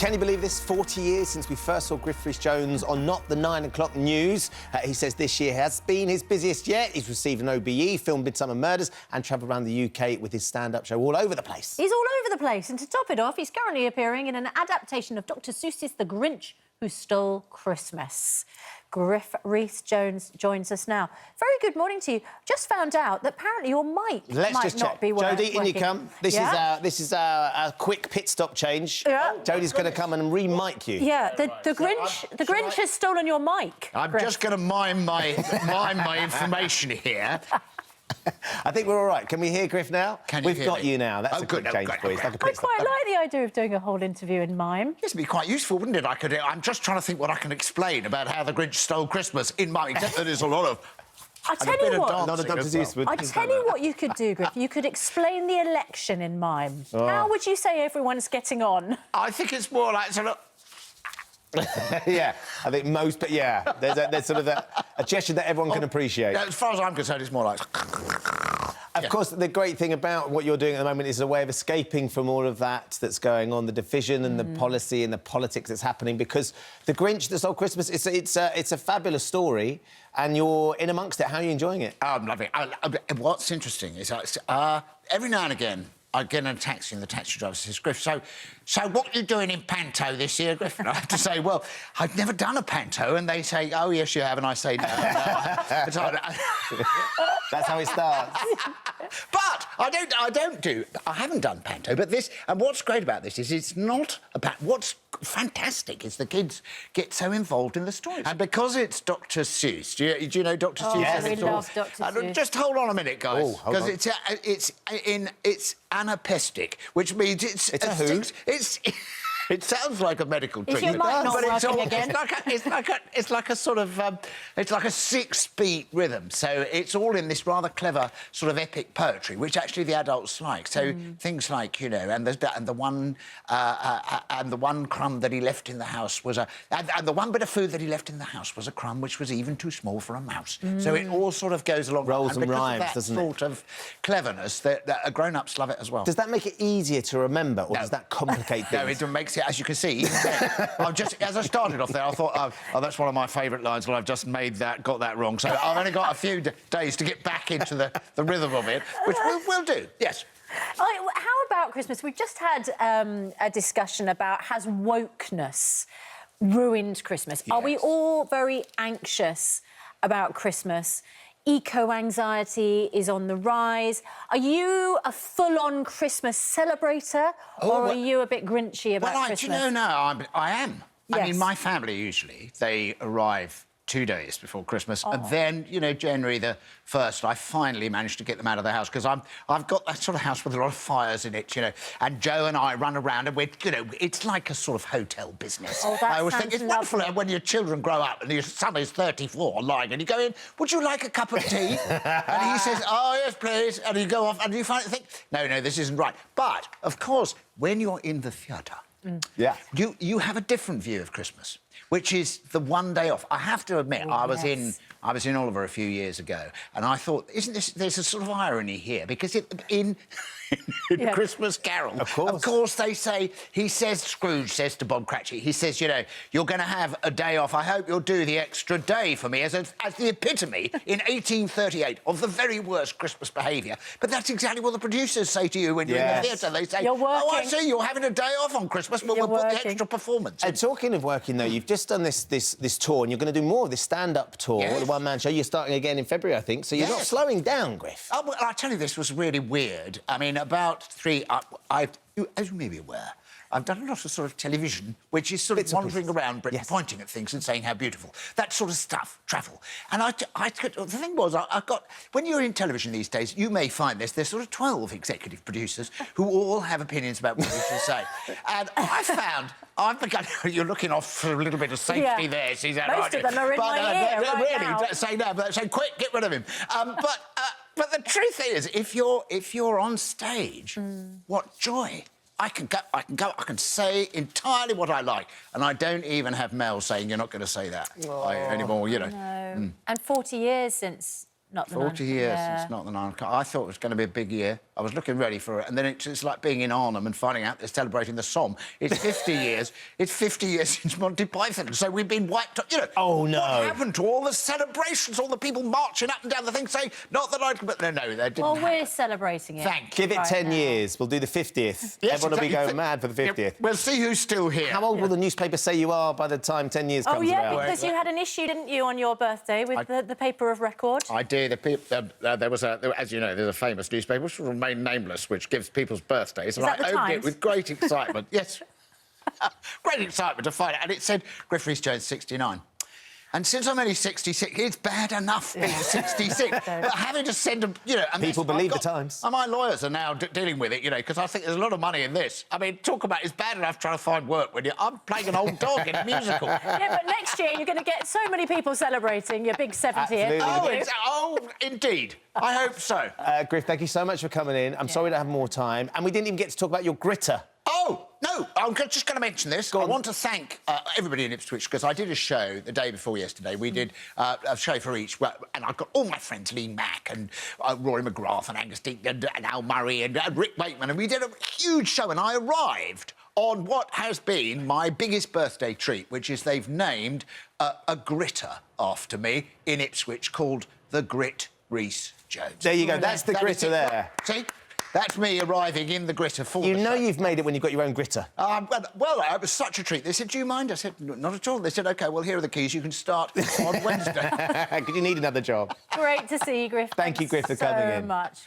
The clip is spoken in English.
Can you believe this? 40 years since we first saw Griff Rhys Jones on Not the 9 O'Clock News. He says this year has been his busiest yet. He's received an OBE, filmed Midsummer Murders and travelled around the UK with his stand-up show all over the place. He's all over the place. And to top it off, he's currently appearing in an adaptation of Dr. Seuss's The Grinch Who Stole Christmas. Griff Rhys Jones joins us now. Very good morning to you. Just found out that apparently your mic might not be working. Jodie, in you come. This is a quick pit stop change. Yeah. Jodie's going to come and re-mic you. Yeah, the Grinch has stolen your mic. I'm Griff. just going to mime my information here. I think we're all right. Can we hear Griff now? We've got you now. That's a good quick change for you. It's like a pit I quite like the idea of doing a whole interview in mime. This would be quite useful, wouldn't it? I'm just trying to think what I can explain about how the Grinch stole Christmas in mime, except that there's a lot of... I tell you what, not a Dr. Seuss would. I tell you what you could do, Griff. You could explain the election in mime. Oh. How would you say everyone's getting on? I think it's more like sort of... Yeah, I think most, but yeah, there's sort of a gesture that everyone can appreciate. As far as I'm concerned, it's more like... Of course, the great thing about what you're doing at the moment is a way of escaping from all of that that's going on, the division and the policy and the politics that's happening, because The Grinch That Stole Christmas, it's a fabulous story, and you're in amongst it. How are you enjoying it? I'm loving it. What's interesting is every now and again, I get in a taxi and the taxi driver says, Griff, so what are you doing in panto this year, Griff? And I have to say, well, I've never done a panto. And they say, oh, yes, you have. And I say, no. That's how it starts. But I haven't done panto, but this... And what's great about this is it's not about... What's fantastic is the kids get so involved in the stories. And because it's Dr. Seuss, do you know Dr. Seuss? Yes, we love Dr. Seuss. Just hold on a minute, guys. Because it's anapistic, which means it's a who? It sounds like a medical Is your treatment, mic not working again? It's like a sort of it's like a 6-beat rhythm. So it's all in this rather clever sort of epic poetry, which actually the adults like. So things like, you know, and the one crumb that he left in the house was and the one bit of food that he left in the house was a crumb which was even too small for a mouse. So it all sort of goes along. Rolls and rhymes, doesn't it? Sort of cleverness that grown-ups love it as well. Does that make it easier to remember, or does that complicate things? No, it makes it, as you can see, even then, as I started off there, I thought, oh, that's one of my favourite lines, well, I've just got that wrong. So I've only got a few days to get back into the rhythm of it, which we'll do, yes. How about Christmas? We've just had a discussion about has wokeness ruined Christmas? Yes. Are we all very anxious about Christmas? Eco-anxiety is on the rise. Are you a full-on Christmas celebrator, or are you a bit grinchy about Christmas? Well, I am. Yes. I mean, my family usually, they arrive 2 days before Christmas, and then, you know, January the 1st, I finally managed to get them out of the house, because I've got that sort of house with a lot of fires in it, you know, and Joe and I run around and you know, it's like a sort of hotel business. Oh, that I always think it's wonderful when your children grow up and your son is 34 lying, and you go in, would you like a cup of tea? And he says, oh, yes, please, and you go off and you finally think, no, this isn't right. But, of course, when you're in the theatre, you have a different view of Christmas, which is the one day off. I have to admit, I was in Oliver a few years ago, and I thought, there's a sort of irony here, because in Christmas Carol, of course they say, Scrooge says to Bob Cratchit, he says, you know, you're going to have a day off. I hope you'll do the extra day for me, as the epitome in 1838 of the very worst Christmas behaviour. But that's exactly what the producers say to you when you're in the theatre. They say, oh, I see, you're having a day off on Christmas, but we'll put the extra performance. And talking of working, though, you've just done this tour, and you're going to do more of this stand-up tour, the one-man show. You're starting again in February, I think, so you're not slowing down, Griff. Oh, well, I tell you, this was really weird. I mean, about as you may be aware, I've done a lot of sort of television, which is sort of wandering around Britain, pointing at things and saying how beautiful. That sort of stuff, travel. And the thing was, when you're in television these days, you may find there's sort of 12 executive producers who all have opinions about what you should say. And I found... I've begun... You're looking off for a little bit of safety there, Susanna. Most of them are in my ear right now. Say no, but say, quick, get rid of him. But the truth is, if you're on stage, what joy. I can say entirely what I like, and I don't even have Mel saying you're not going to say that anymore, you know. No. And 40 years since Not the 40 years since Not the 9 O'Clock. I thought it was going to be a big year. I was looking ready for it, and then it's like being in Arnhem and finding out they're celebrating the Somme. It's 50 years. It's 50 years since Monty Python, so we've been wiped out. You know, oh, no. What happened to all the celebrations, all the people marching up and down the thing saying, not that I'd... But no, they didn't. Well, we're celebrating it. Thank you. Give it 10 years. We'll do the 50th. Yes, Everyone will be exactly. going mad for the 50th. Yeah, we'll see who's still here. How old will the newspaper say you are by the time 10 years comes Oh, yeah, around? because you had an issue, didn't you, on your birthday with the paper of record? I did. There was as you know, there's a famous newspaper which will remain nameless, which gives people's birthdays. Is that the I opened it Times? with great excitement. Yes. Great excitement to find it. And it said, Griff Rhys Jones, 69. And since I'm only 66, it's bad enough being 66. Having to send them, you know... People believe the Times. And my lawyers are now dealing with it, you know, because I think there's a lot of money in this. I mean, talk about it's bad enough trying to find work when I'm playing an old dog in a musical. Yeah, but next year you're going to get so many people celebrating your big 70th. Absolutely. Indeed. I hope so. Griff, thank you so much for coming in. I'm sorry to have more time. And we didn't even get to talk about your gritter. Oh, no, I'm just going to mention this. I want to thank everybody in Ipswich, because I did a show the day before yesterday. We did a show for each, and I've got all my friends, Lee Mack and Rory McGrath and Angus Dean and Al Murray and Rick Wakeman, and we did a huge show, and I arrived on what has been my biggest birthday treat, which is they've named a gritter after me in Ipswich called the Grit Rhys Jones. There you go. That's the gritter there. See? That's me arriving in the gritter for You the know show. you've made it when you've got your own gritter. Well, it was such a treat. They said, do you mind? I said, not at all. They said, OK, well, here are the keys. You can start on Wednesday. Because you need another job. Great to see you, Griff. Thank you, Griff, for coming in. so much.